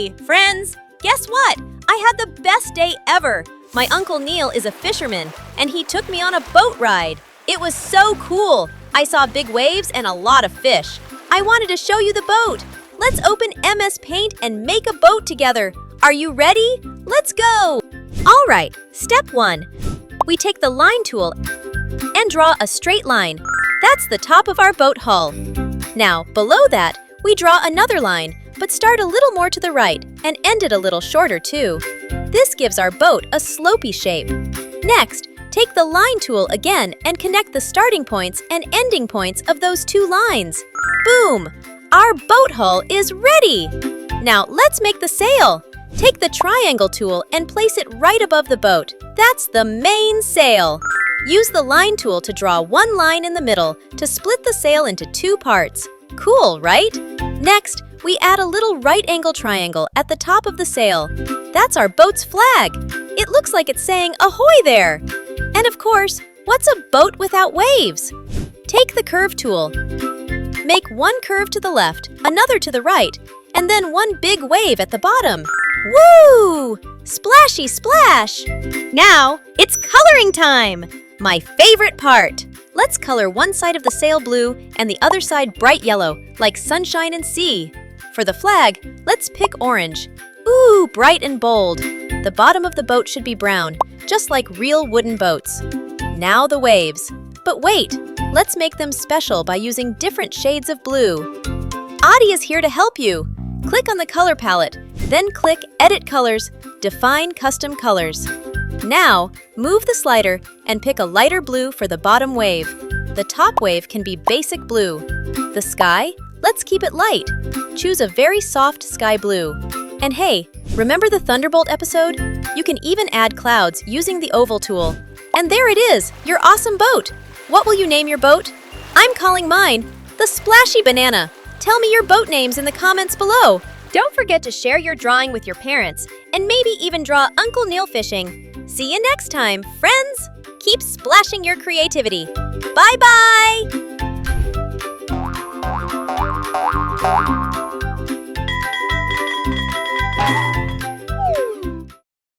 Hey, friends! Guess what? I had the best day ever! My Uncle Neil is a fisherman, and he took me on a boat ride. It was so cool! I saw big waves and a lot of fish. I wanted to show you the boat. Let's open MS Paint and make a boat together. Are you ready? Let's go! Alright, step 1. We take the line tool and draw a straight line. That's the top of our boat hull. Now, below that, we draw another line, but start a little more to the right and end it a little shorter too. This gives our boat a slopey shape. Next, take the line tool again and connect the starting points and ending points of those two lines. Boom! Our boat hull is ready! Now, let's make the sail. Take the triangle tool and place it right above the boat. That's the main sail. Use the line tool to draw one line in the middle to split the sail into two parts. Cool, right? Next, we add a little right-angle triangle at the top of the sail. That's our boat's flag. It looks like it's saying ahoy there. And of course, what's a boat without waves? Take the curve tool. Make one curve to the left, another to the right, and then one big wave at the bottom. Woo! Splashy splash! Now, it's coloring time! My favorite part! Let's color one side of the sail blue and the other side bright yellow, like sunshine and sea. For the flag, let's pick orange. Ooh, bright and bold. The bottom of the boat should be brown, just like real wooden boats. Now the waves. But wait, let's make them special by using different shades of blue. Aadi is here to help you. Click on the color palette, then click Edit Colors, Define Custom Colors. Now, move the slider and pick a lighter blue for the bottom wave. The top wave can be basic blue. The sky? Let's keep it light. Choose a very soft sky blue. And hey, remember the Thunderbolt episode? You can even add clouds using the oval tool. And there it is, your awesome boat. What will you name your boat? I'm calling mine the Splashy Banana. Tell me your boat names in the comments below. Don't forget to share your drawing with your parents and maybe even draw Uncle Neil fishing. See you next time, friends! Keep splashing your creativity. Bye-bye!